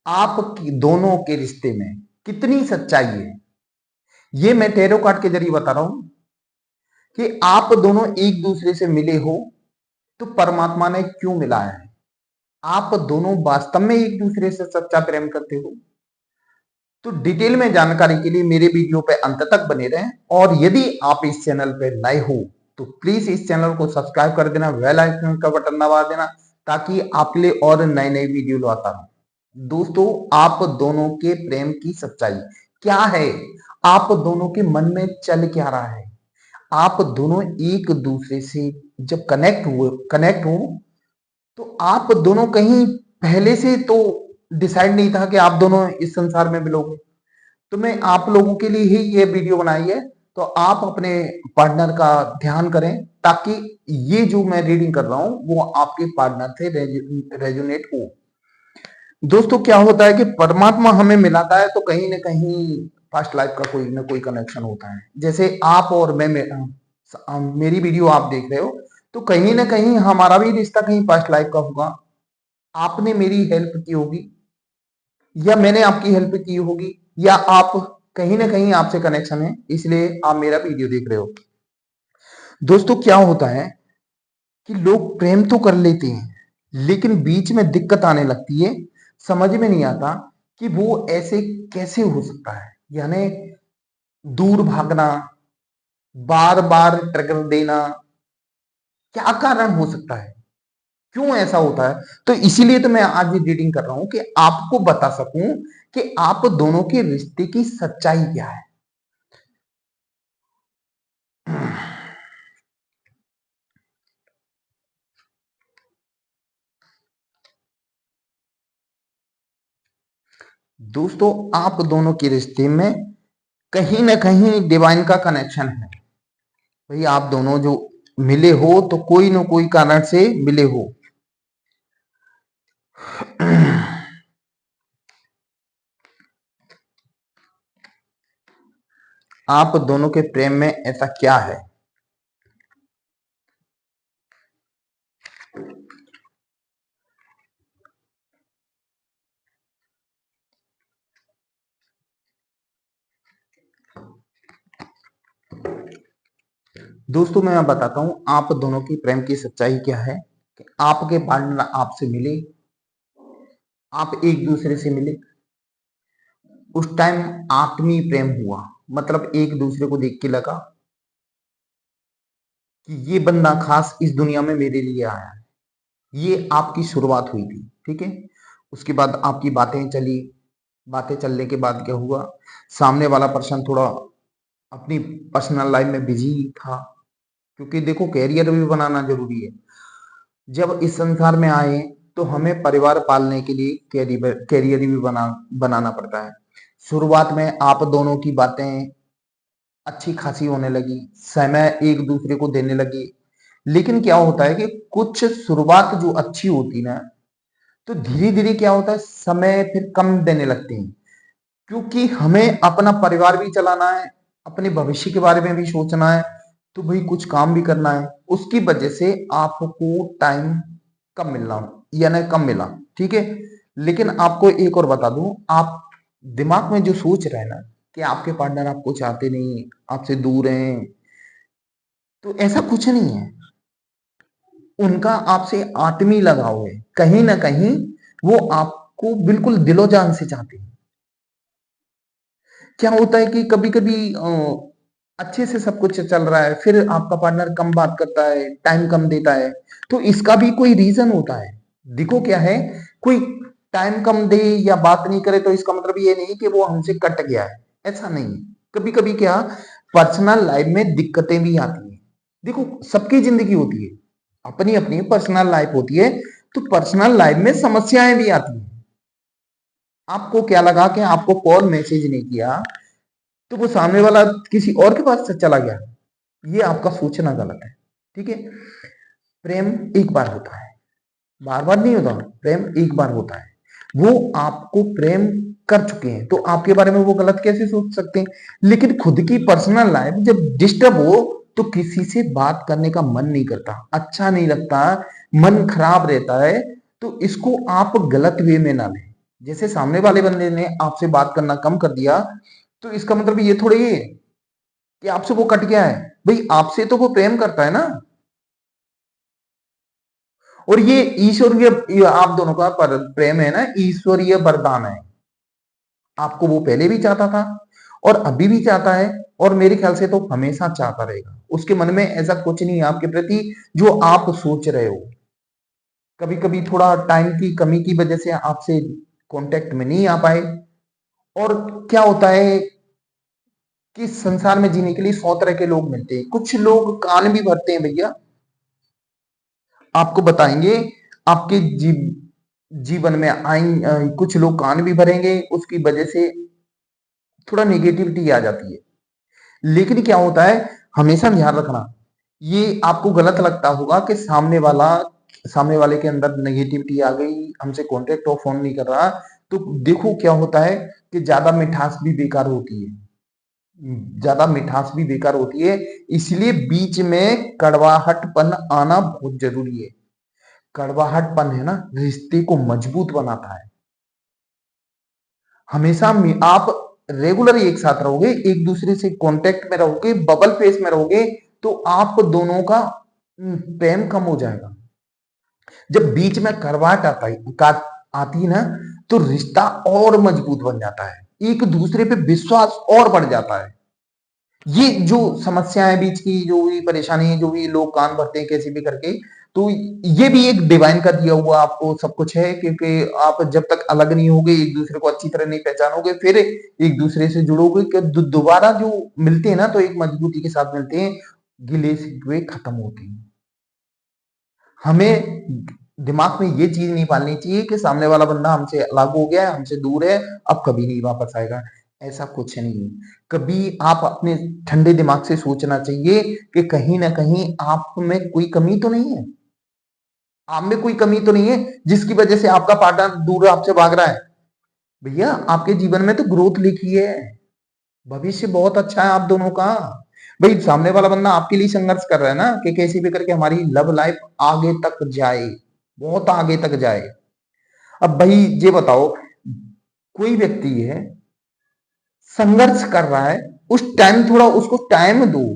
आप दोनों के रिश्ते में कितनी सच्चाई है, ये मैं टैरो कार्ड के जरिए बता रहा हूं कि आप दोनों एक दूसरे से मिले हो तो परमात्मा ने क्यों मिलाया है। आप दोनों वास्तव में एक दूसरे से सच्चा प्रेम करते हो तो डिटेल में जानकारी के लिए मेरे वीडियो पे अंत तक बने रहें। और यदि आप इस चैनल पे नए हो तो प्लीज इस चैनल को सब्सक्राइब कर देना, बेल आइकन का बटन दबा देना ताकि आपके लिए और नए नए वीडियो लाता रहूं। दोस्तों, आप दोनों के प्रेम की सच्चाई क्या है, आप दोनों के मन में चल क्या रहा है। आप दोनों एक दूसरे से जब कनेक्ट हो तो आप दोनों कहीं पहले से तो डिसाइड नहीं था कि आप दोनों इस संसार में मिलोगे। तो मैं आप लोगों के लिए ही ये वीडियो बनाई है। तो आप अपने पार्टनर का ध्यान करें ताकि ये जो मैं रीडिंग कर रहा हूं वो आपके पार्टनर से रेजोनेट हो। दोस्तों, क्या होता है कि परमात्मा हमें मिलाता है तो कहीं ना कहीं पास्ट लाइफ का कोई ना कोई कनेक्शन होता है। जैसे आप और मेरी वीडियो आप देख रहे हो तो कहीं ना कहीं हमारा भी रिश्ता कहीं पास्ट लाइफ का होगा। आपने मेरी हेल्प की होगी या मैंने आपकी हेल्प की होगी या आप कहीं ना कहीं आपसे कनेक्शन है, इसलिए आप मेरा वीडियो देख रहे हो। दोस्तों, क्या होता है कि लोग प्रेम तो कर लेते हैं लेकिन बीच में दिक्कत आने लगती है। समझ में नहीं आता कि वो ऐसे कैसे हो सकता है। यानी दूर भागना, बार बार ट्रिगर देना, क्या कारण हो सकता है, क्यों ऐसा होता है। तो इसीलिए तो मैं आज ये रीडिंग कर रहा हूं कि आपको बता सकूं कि आप दोनों के रिश्ते की सच्चाई क्या है। दोस्तों, आप दोनों के रिश्ते में कहीं ना कहीं डिवाइन का कनेक्शन है। भाई, आप दोनों जो मिले हो तो कोई ना कोई कारण से मिले हो। आप दोनों के प्रेम में ऐसा क्या है। दोस्तों, मैं बताता हूं आप दोनों की प्रेम की सच्चाई क्या है कि आपके पार्टनर आपसे मिले, आप एक दूसरे से मिले, उस टाइम आत्मीय प्रेम हुआ। मतलब एक दूसरे को देख के लगा कि ये बंदा खास इस दुनिया में मेरे लिए आया है। ये आपकी शुरुआत हुई थी, ठीक है। उसके बाद आपकी बातें चली, बातें चलने के बाद क्या हुआ, सामने वाला पर्सन थोड़ा अपनी पर्सनल लाइफ में बिजी था, क्योंकि देखो कैरियर भी बनाना जरूरी है। जब इस संसार में आए तो हमें परिवार पालने के लिए कैरियर भी बनाना पड़ता है। शुरुआत में आप दोनों की बातें अच्छी खासी होने लगी, समय एक दूसरे को देने लगे। लेकिन क्या होता है कि कुछ शुरुआत जो अच्छी होती ना, तो धीरे धीरे क्या होता है, समय फिर कम देने लगते हैं। क्योंकि हमें अपना परिवार भी चलाना है, अपने भविष्य के बारे में भी सोचना है, तो भाई कुछ काम भी करना है। उसकी वजह से आपको टाइम कम मिलना, यानी कम मिला, ठीक है। लेकिन आपको एक और बता दूं, आप दिमाग में जो सोच रहे हैं ना कि आपके पार्टनर आपको चाहते नहीं, आपसे दूर हैं, तो ऐसा कुछ नहीं है। उनका आपसे आत्मीय लगाव है, कहीं ना कहीं वो आपको बिल्कुल दिलो जान से चाहते हैं। क्या होता है कि कभी कभी अच्छे से सब कुछ चल रहा है, फिर आपका पार्टनर कम बात करता है, टाइम कम देता है, तो इसका भी कोई रीजन होता है। देखो क्या है, कोई टाइम कम दे या बात नहीं करे तो इसका मतलब ये नहीं कि वो हमसे कट गया है, ऐसा नहीं है। कभी कभी क्या, पर्सनल लाइफ में दिक्कतें भी आती हैं। देखो, सबकी जिंदगी होती है, अपनी अपनी पर्सनल लाइफ होती है, तो पर्सनल लाइफ में समस्याएं भी आती हैं। आपको क्या लगा कि आपको कॉल मैसेज नहीं किया तो वो सामने वाला किसी और के पास से चला गया, ये आपका सोचना गलत है, ठीक है। प्रेम एक बार होता है, बार बार नहीं होता। प्रेम एक बार होता है, वो आपको प्रेम कर चुके हैं तो आपके बारे में वो गलत कैसे सोच सकते हैं। लेकिन खुद की पर्सनल लाइफ जब डिस्टर्ब हो तो किसी से बात करने का मन नहीं करता, अच्छा नहीं लगता, मन खराब रहता है। तो इसको आप गलत वे में ना लें। जैसे सामने वाले बंदे ने आपसे बात करना कम कर दिया, तो इसका मतलब ये थोड़ी है कि आपसे वो कट गया है। भाई आपसे तो वो प्रेम करता है ना। और ये ईश्वरीय, आप दोनों का पर प्रेम है ना, ईश्वरीय वरदान है। आपको वो पहले भी चाहता था और अभी भी चाहता है, और मेरे ख्याल से तो हमेशा चाहता रहेगा। उसके मन में ऐसा कुछ नहीं है आपके प्रति जो आप सोच रहे हो। कभी कभी थोड़ा टाइम की कमी की वजह से आपसे कांटेक्ट में नहीं आ पाए। और क्या होता है कि संसार में जीने के लिए 100 तरह के लोग मिलते हैं। कुछ लोग कान भी भरते हैं भैया, आपको बताएंगे। आपके जीवन में कुछ लोग कान भी भरेंगे, उसकी वजह से थोड़ा नेगेटिविटी आ जाती है। लेकिन क्या होता है, हमेशा ध्यान रखना, ये आपको गलत लगता होगा कि सामने वाले के अंदर नेगेटिविटी आ गई, हमसे कांटेक्ट और फोन नहीं कर रहा। तो देखो क्या होता है कि ज्यादा मिठास भी बेकार होती है। ज्यादा मिठास भी बेकार होती है। इसलिए बीच में कड़वाहटपन आना बहुत जरूरी है। कड़वाहटपन है ना, रिश्ते को मजबूत बनाता है। हमेशा आप रेगुलर एक साथ रहोगे, एक दूसरे से कांटेक्ट में रहोगे, बबल फेस में रहोगे, तो आप दोनों का प्रेम कम हो जाएगा। जब बीच में करवाट आती है ना, तो रिश्ता और मजबूत बन जाता है, एक दूसरे पे विश्वास और बढ़ जाता है। ये जो समस्याएं बीच की, जो भी परेशानी है, जो भी लोग कान भरते हैं कैसे भी करके, तो ये भी एक डिवाइन का दिया हुआ आपको सब कुछ है। क्योंकि आप जब तक अलग नहीं होगे, एक दूसरे को अच्छी तरह नहीं पहचानोगे, फिर एक दूसरे से जुड़ोगे कि दोबारा जो मिलते हैं ना, तो एक मजबूती के साथ मिलते हैं, गिले शिकवे खत्म होते हैं। हमें दिमाग में ये चीज नहीं पालनी चाहिए कि सामने वाला बंदा हमसे अलग हो गया है, हमसे दूर है, अब कभी नहीं वापस आएगा। ऐसा कुछ नहीं है। कभी आप अपने ठंडे दिमाग से सोचना चाहिए कि कहीं ना कहीं आप में कोई कमी तो नहीं है। आप में कोई कमी तो नहीं है जिसकी वजह से आपका पार्टनर दूर आपसे भाग रहा है। भैया आपके जीवन में तो ग्रोथ लिखी है, भविष्य बहुत अच्छा है आप दोनों का। भाई सामने वाला बंदा आपके लिए संघर्ष कर रहा है ना, कि कैसे भी करके हमारी लव लाइफ आगे तक जाए, बहुत आगे तक जाए। अब भाई ये बताओ, कोई व्यक्ति है संघर्ष कर रहा है, उस टाइम थोड़ा उसको टाइम दो।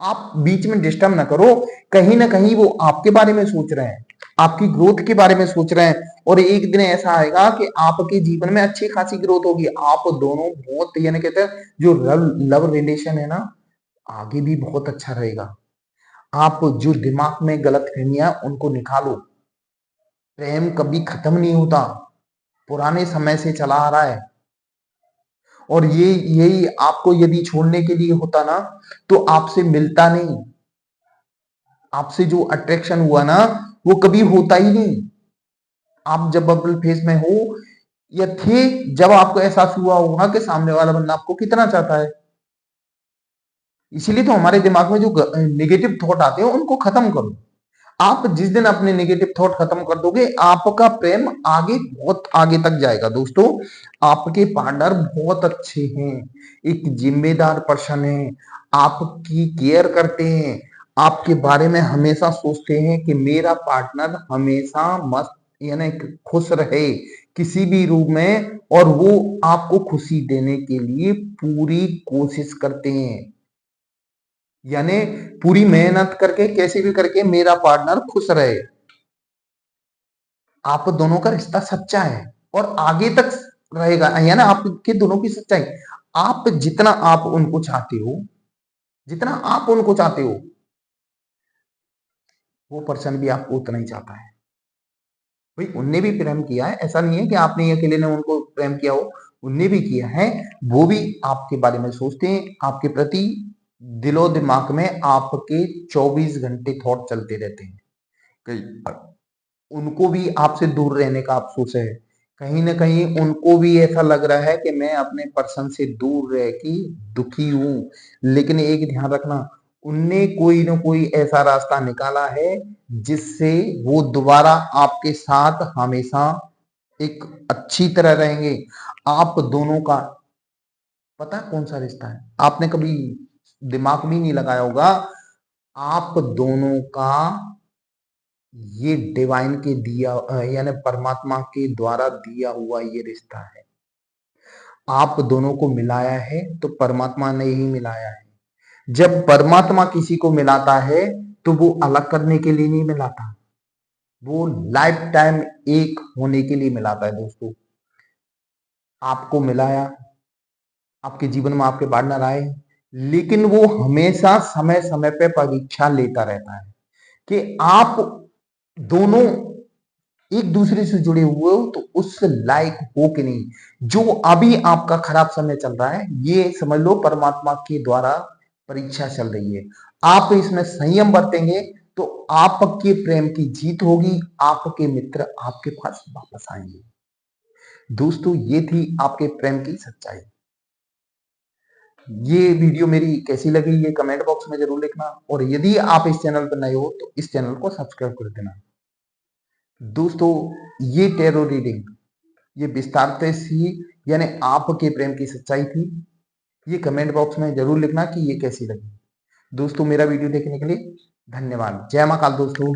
आप बीच में डिस्टर्ब ना करो। कहीं ना कहीं वो आपके बारे में सोच रहे हैं, आपकी ग्रोथ के बारे में सोच रहे हैं, और एक दिन ऐसा आएगा कि आपके जीवन में अच्छी खासी ग्रोथ होगी। आप दोनों बहुत, यानी कहते हैं जो लव रिलेशन है ना, आगे भी बहुत अच्छा रहेगा। आप जो दिमाग में गलत फहमियां उनको निकालो। प्रेम कभी खत्म नहीं होता, पुराने समय से चला आ रहा है। और ये यही आपको यदि छोड़ने के लिए होता ना, तो आपसे मिलता नहीं, आपसे जो अट्रैक्शन हुआ ना, वो कभी होता ही नहीं। आप जब बबल फेज में हो या थे, जब आपको एहसास हुआ होगा कि सामने वाला बंदा आपको कितना चाहता है। इसीलिए तो हमारे दिमाग में जो नेगेटिव थॉट आते हैं उनको खत्म करो। आप जिस दिन अपने नेगेटिव थॉट खत्म कर दोगे, आपका प्रेम आगे बहुत आगे तक जाएगा। दोस्तों, आपके पार्टनर बहुत अच्छे हैं, एक जिम्मेदार पर्सन है, आपकी केयर करते हैं, आपके बारे में हमेशा सोचते हैं कि मेरा पार्टनर हमेशा मस्त, यानी खुश रहे किसी भी रूप में, और वो आपको खुशी देने के लिए पूरी कोशिश करते हैं। यानी पूरी मेहनत करके कैसे भी करके मेरा पार्टनर खुश रहे। आप दोनों का रिश्ता सच्चा है और आगे तक रहेगा, यानी आपके दोनों की सच्चाई। आप जितना आप उनको चाहते हो, जितना आप उनको चाहते हो, वो पर्सन भी आपको उतना ही चाहता है। भाई उनने भी प्रेम किया है, ऐसा नहीं है कि आपने ही अकेले ने उनको प्रेम किया हो, उनने भी किया है। वो भी आपके बारे में सोचते हैं, आपके प्रति दिलो दिमाग में आपके 24 घंटे थॉट चलते रहते हैं। उनको भी आपसे दूर रहने का अफसोस है। कहीं ना कहीं उनको भी ऐसा लग रहा है कि मैं अपने पर्सन से दूर रह के दुखी हूं। लेकिन एक ध्यान रखना, उनने कोई ना कोई ऐसा रास्ता निकाला है जिससे वो दोबारा आपके साथ हमेशा एक अच्छी तरह रहेंगे। आप दोनों का पता कौन सा रिश्ता है, आपने कभी दिमाग भी नहीं लगाया होगा। आप दोनों का ये डिवाइन के दिया यानी परमात्मा के द्वारा दिया हुआ ये रिश्ता है। आप दोनों को मिलाया है तो परमात्मा ने ही मिलाया है। जब परमात्मा किसी को मिलाता है तो वो अलग करने के लिए नहीं मिलाता, वो लाइफ टाइम एक होने के लिए मिलाता है दोस्तों। आपको मिलाया, आपके जीवन में आपके पार्टनर आए, लेकिन वो हमेशा समय समय पे परीक्षा लेता रहता है कि आप दोनों एक दूसरे से जुड़े हुए हो तो उस लायक हो कि नहीं। जो अभी आपका खराब समय चल रहा है, ये समझ लो परमात्मा के द्वारा परीक्षा चल रही है। आप इसमें संयम बरतेंगे तो आपके प्रेम की जीत होगी, आपके मित्र आपके पास वापस आएंगे। दोस्तों, ये थी आपके प्रेम की सच्चाई। ये वीडियो मेरी कैसी लगी ये कमेंट बॉक्स में जरूर लिखना, और यदि आप इस चैनल पर नए हो तो इस चैनल को सब्सक्राइब कर देना। दोस्तों, ये टैरो रीडिंग ये विस्तार से यानी आपके प्रेम की सच्चाई थी। ये कमेंट बॉक्स में जरूर लिखना कि ये कैसी लगी। दोस्तों, मेरा वीडियो देखने के लिए धन्यवाद। जय महाकाल दोस्तों।